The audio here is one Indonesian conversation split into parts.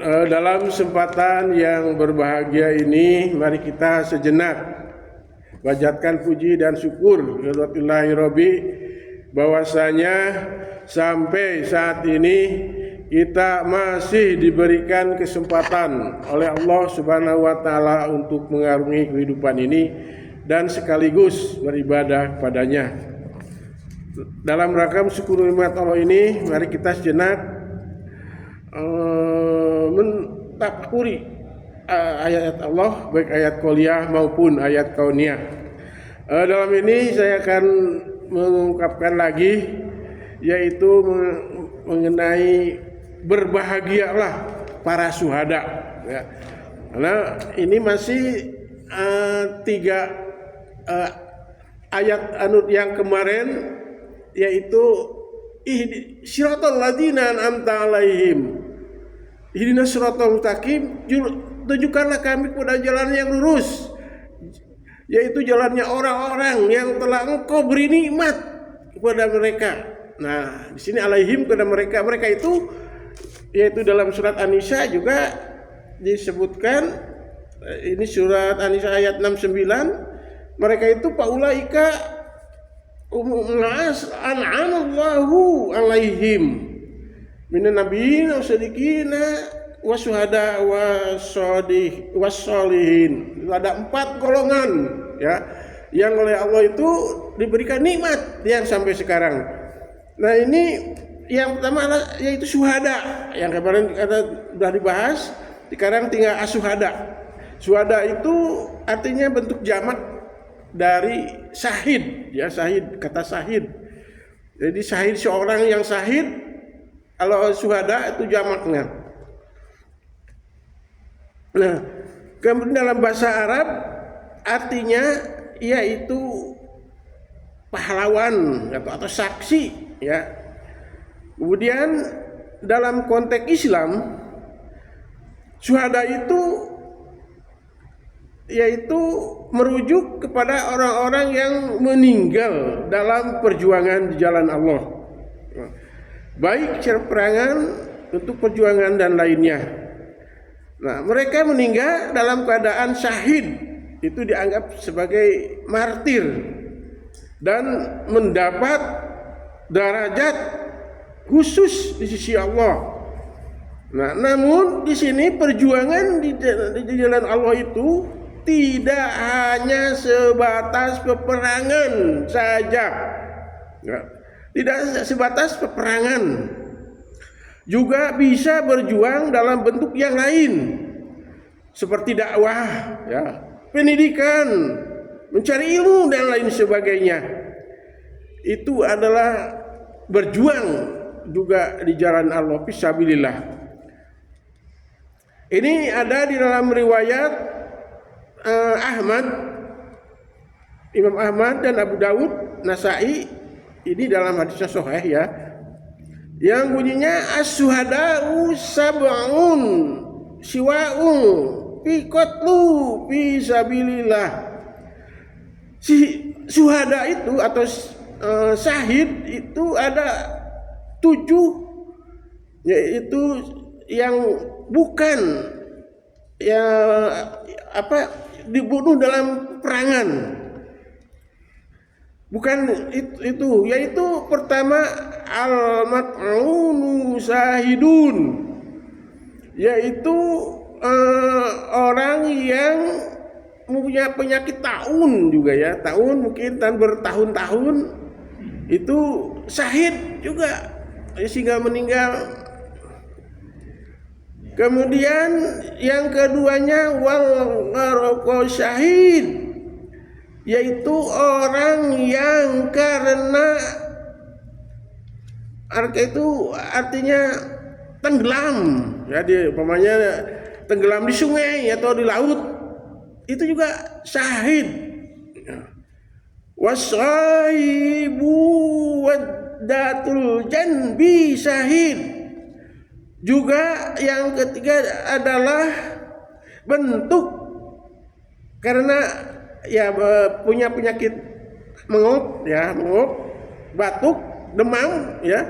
Dalam kesempatan yang berbahagia ini, mari kita sejenak panjatkan puji dan syukur kepada Rabbi bahwasanya sampai saat ini kita masih diberikan kesempatan oleh Allah Subhanahu wa taala untuk mengarungi kehidupan ini dan sekaligus beribadah kepadanya. Dalam rangka mensyukuri nikmat Allah ini, mari kita sejenak mentafakuri ayat Allah, baik ayat qauliyah maupun ayat kauniyah. Dalam ini saya akan mengungkapkan lagi, yaitu mengenai berbahagialah para syuhada, ya. Karena ini masih tiga ayat yang kemarin, yaitu Siratal ladzina an'amta alaihim, ihdinas siratal mustaqim, tunjukkanlah kami kepada jalan yang lurus, yaitu jalannya orang-orang yang telah Engkau beri nikmat kepada mereka. Nah, di sini alaihim kepada mereka. Mereka itu yaitu dalam surat An-Nisa juga disebutkan, ini surat An-Nisa ayat 69, mereka itu paulaika an'amallahu alaihim minan nabiyyin wasyadiqina wasyuhada wassolihin. Ada 4 golongan, ya, yang oleh Allah itu diberikan nikmat yang sampai sekarang. Nah, ini yang pertama adalah yaitu syuhada, yang kemarin sudah dibahas. Sekarang tinggal asyuhada. Syuhada itu artinya bentuk jamak dari syahid, ya, syahid, kata syahid. Jadi syahid, seorang yang syahid. Kalau syuhada itu jamaknya. Nah, kemudian dalam bahasa Arab artinya yaitu pahlawan atau saksi, ya. Kemudian dalam konteks Islam, syuhada itu yaitu merujuk kepada orang-orang yang meninggal dalam perjuangan di jalan Allah, baik secara peperangan, untuk perjuangan dan lainnya. Nah, mereka meninggal dalam keadaan syahid, itu dianggap sebagai martir dan mendapat derajat khusus di sisi Allah. Nah, namun di sini perjuangan di jalan Allah itu tidak hanya sebatas peperangan saja, ya. Tidak sebatas peperangan, juga bisa berjuang dalam bentuk yang lain, seperti dakwah, ya, pendidikan, mencari ilmu dan lain sebagainya. Itu adalah berjuang juga di jalan Allah fisabilillah. Ini ada di dalam riwayat Imam Ahmad dan Abu Daud, Nasai. Ini dalam hadisnya sahih, ya, yang bunyinya as-syuhada'u sab'un siwa'un fi qatlu fi sabilillah. Si syuhada itu atau syahid itu ada 7, yaitu yang bukan dibunuh dalam perangan. Bukan itu, yaitu pertama al-mat'unu syahidun, yaitu orang yang punya penyakit taun juga, ya, taun mungkin bertahun-tahun, itu syahid juga, sehingga meninggal. Kemudian yang keduanya wal gharqa syahid, yaitu orang yang karena itu artinya tenggelam, ya, dia umpamanya tenggelam di sungai atau di laut, itu juga syahid. Wasaibu wadatul janbi syahid. Juga yang ketiga adalah bentuk karena, ya, punya penyakit mengop, batuk, demam, ya,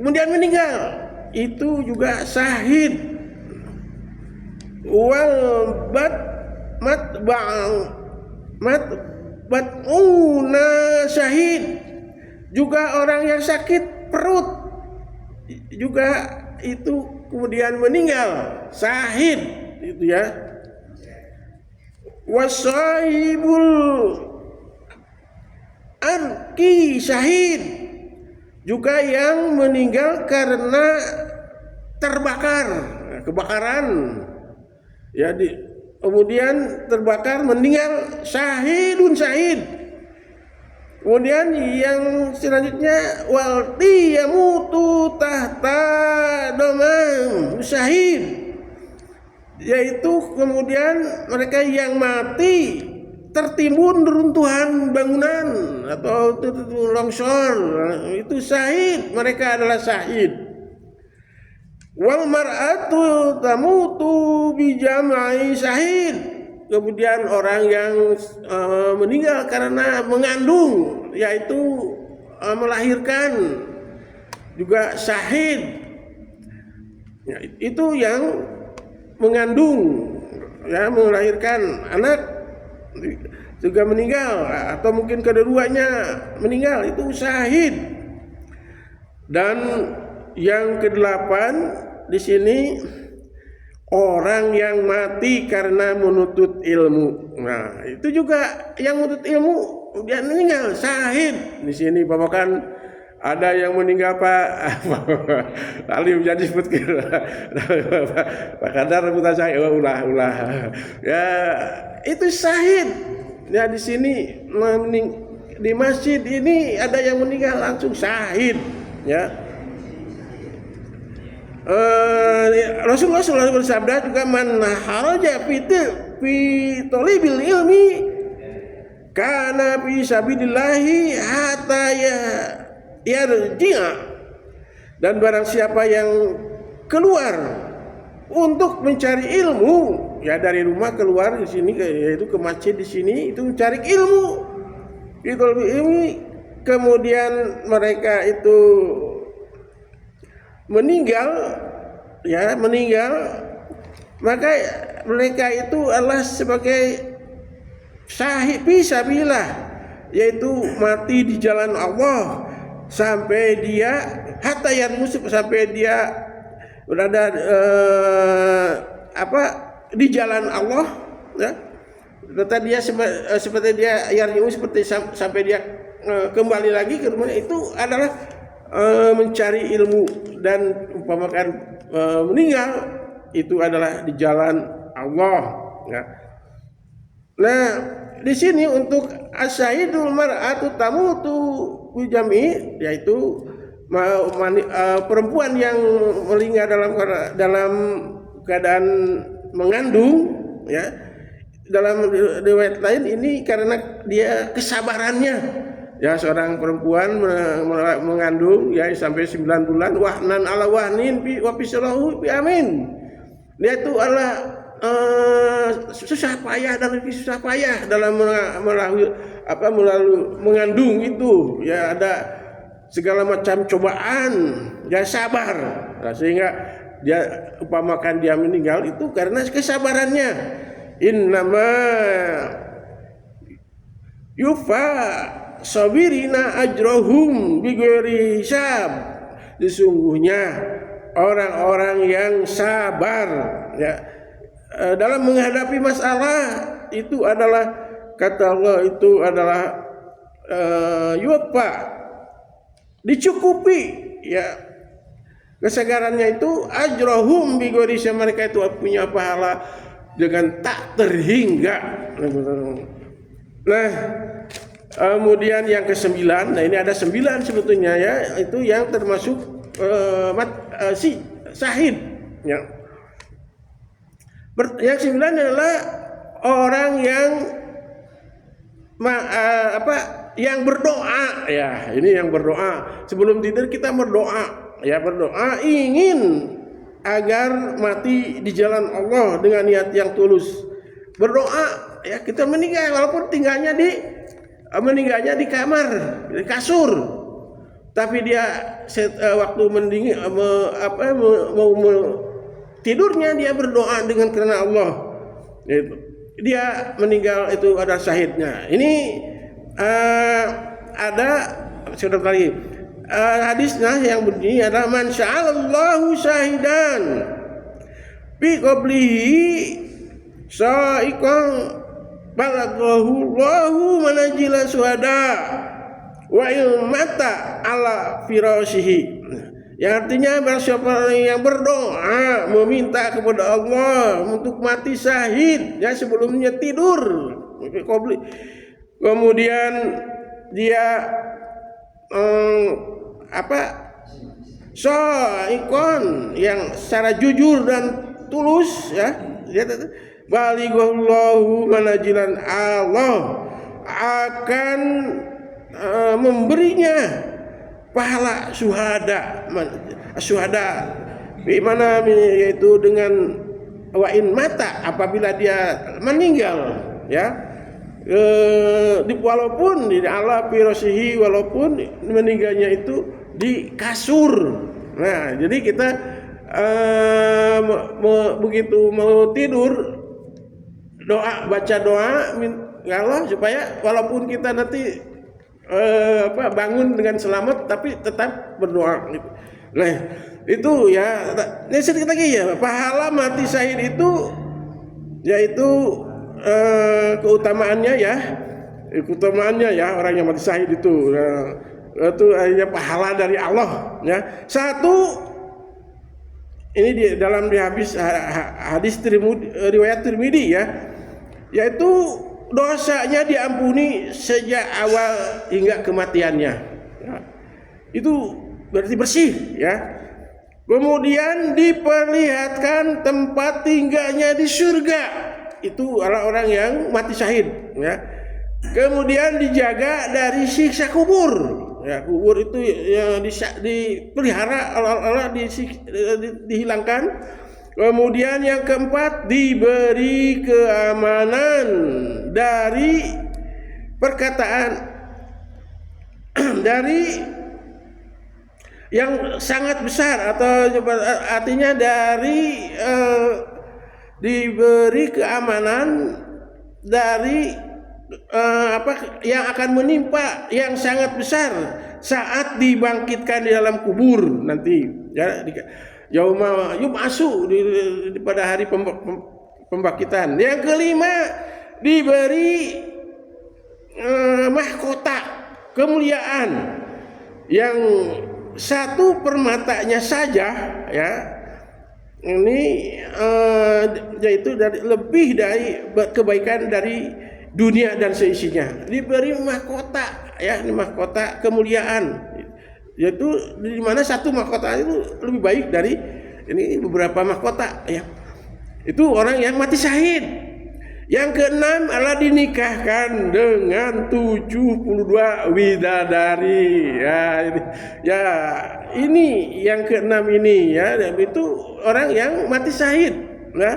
kemudian meninggal, itu juga syahid. wal bat mat'una syahid, juga orang yang sakit perut juga itu kemudian meninggal syahid itu ya. Wasahibul arki syahid, juga yang meninggal karena terbakar, kebakaran ya, kemudian terbakar meninggal syahidun syahid. Kemudian yang selanjutnya walti yamutu tahta domam syahid, yaitu kemudian mereka yang mati tertimbun runtuhan bangunan atau longsor, itu syahid, mereka adalah syahid. Wal mar'atu tamutu bi jam'i syahid, kemudian orang yang meninggal karena mengandung, yaitu melahirkan, juga syahid ya, itu yang mengandung ya, melahirkan anak juga meninggal, atau mungkin kedua-duanya meninggal, itu syahid. Dan yang kedelapan di sini orang yang mati karena menuntut ilmu. Nah, itu juga yang menuntut ilmu dia meninggal syahid. Di sini bahkan ada yang meninggal Pak alim jadi sebut Pak Kadar rebutan saya ulah ya, itu syahid ya. Di sini di masjid ini ada yang meninggal langsung syahid ya. Rasulullah SAW bersabda juga, man haraja fi tolibil ilmi kana fi sabilillahi hatta yarji'a, dan barang siapa yang keluar untuk mencari ilmu ya, dari rumah keluar di sini yaitu ke masjid di sini, itu mencari ilmu itu ilmi, kemudian mereka itu meninggal, maka mereka itu adalah sebagai syahid fisabilillah, yaitu mati di jalan Allah sampai dia hatta yarmusuk, sampai dia berada di jalan Allah ya. Tadi dia seperti dia yarmus, seperti sampai dia kembali lagi ke rumah, itu adalah mencari ilmu, dan umpamakan meninggal itu adalah di jalan Allah ya. Nah, di sini untuk asyhadul mar'atu tamutu bi jam'i, yaitu perempuan yang meninggal dalam keadaan mengandung ya. Dalam riwayat lain ini karena dia kesabarannya ya, seorang perempuan mengandung ya sampai 9 bulan, wahnan ala wahnin wa fisrahu bi amin, dia itu adalah susah payah dan lebih susah payah dalam melalui mengandung itu ya, ada segala macam cobaan ya, sabar. Nah, sehingga dia umpamakan dia meninggal itu karena kesabarannya. Innama yufa sabirina ajrohum bighairi hisab, sesungguhnya orang-orang yang sabar ya dalam menghadapi masalah itu adalah, kata Allah, itu adalah yufa, dicukupi ya kesagarannya itu, ajrohum bighairi hisab, mereka itu punya pahala dengan tak terhingga. Nah, kemudian yang ke-9, nah ini ada 9 sebetulnya ya, itu yang termasuk syahid ya. Yang 9 adalah orang yang yang berdoa ya. Ini yang berdoa sebelum tidur, kita berdoa ya, berdoa ingin agar mati di jalan Allah dengan niat yang tulus. Berdoa ya, kita meninggal walaupun meninggalnya di kamar, di kasur, tapi dia waktu tidurnya dia berdoa dengan karena Allah. Itu. Dia meninggal itu ada syahidnya. Ini ada sudah tadi hadisnya yang bunyi adalah man sya'alallahu syahidan bi qablihi sa'iqan balaghahu Allahu manajila syuhada wa ilmata ala firashihi. Yang artinya barang siapa yang berdoa meminta kepada Allah untuk mati syahid ya sebelumnya tidur, kemudian dia ikon yang secara jujur dan tulus ya, balighallahu manajilan, Allah akan memberinya pahala syuhada bagaimana yaitu dengan wa'in mata apabila dia meninggal ya walaupun di ala firashihi, walaupun meninggalnya itu di kasur. Nah jadi kita begitu mau tidur baca doa ya Allah supaya walaupun kita nanti bangun dengan selamat tapi tetap berdoa gitu. Nah itu ya ini sedikit lagi ya, pahala mati syahid itu yaitu keutamaannya ya orang yang mati syahid itu itu hanya pahala dari Allah ya. Satu ini di dalam hadis riwayat Tirmidzi ya, yaitu dosanya diampuni sejak awal hingga kematiannya ya. Itu berarti bersih ya. Kemudian diperlihatkan tempat tinggalnya di surga, itu orang-orang yang mati syahid ya. Kemudian dijaga dari siksa kubur ya, kubur itu yang dipelihara Allah dihilangkan. Kemudian yang keempat, diberi keamanan dari perkataan dari yang sangat besar, atau artinya dari diberi keamanan dari yang akan menimpa yang sangat besar saat dibangkitkan di dalam kubur nanti ya. Yauma yub'asu pada hari pembangkitan. Yang kelima, diberi mahkota kemuliaan yang satu permatanya saja ya. Ini yaitu lebih dari kebaikan dari dunia dan seisinya. Diberi mahkota ya, ini mahkota kemuliaan. Yaitu di mana satu mahkota itu lebih baik dari ini beberapa mahkota ya. Itu orang yang mati syahid. Yang keenam adalah dinikahkan dengan 72 widadari ya. Ini yang keenam ini ya, itu orang yang mati syahid ya.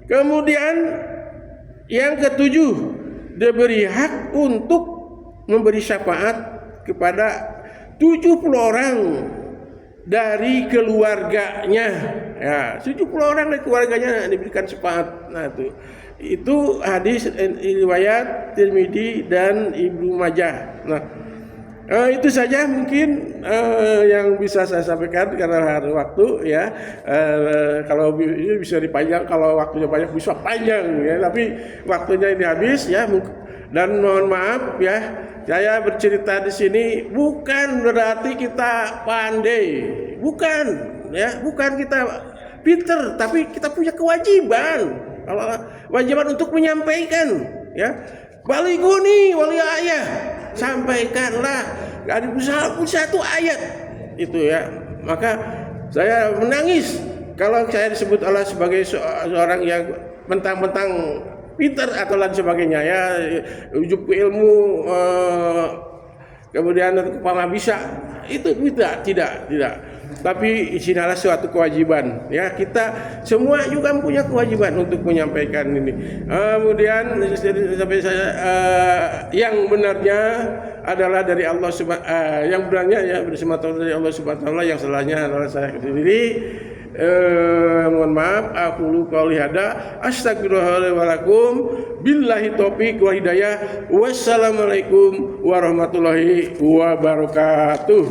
Kemudian yang ketujuh, diberi hak untuk memberi syafaat kepada 70 orang dari keluarganya ya, 70 orang dari keluarganya diberikan syafaat. Nah itu hadis riwayat Tirmidzi dan Ibnu Majah. Nah itu saja mungkin yang bisa saya sampaikan karena waktu ya. Kalau ini bisa dipanjang, kalau waktunya banyak bisa panjang ya, tapi waktunya ini habis ya. Dan mohon maaf ya, saya bercerita di sini bukan berarti kita pandai, bukan ya, bukan kita pinter, tapi kita punya kewajiban, kewajiban untuk menyampaikan ya. Balighuni wali ayah, sampaikanlah dari satu ayat itu ya. Maka saya menangis kalau saya disebut Allah sebagai seorang yang mentang-mentang pintar atau lain sebagainya ya, ujub ilmu kemudian kepala bisa, itu tidak. Tapi isinalah suatu kewajiban ya, kita semua juga punya kewajiban untuk menyampaikan ini. Kemudian sampai saya yang benarnya adalah dari Allah yang benarnya ya dari Allah Subhanahu wa taala, yang salahnya adalah saya sendiri. Mohon maaf, aku qouli hada, astagfirullahaladzim wa lakum, billahi taufiq wa hidayah. Wassalamualaikum warahmatullahi wabarakatuh.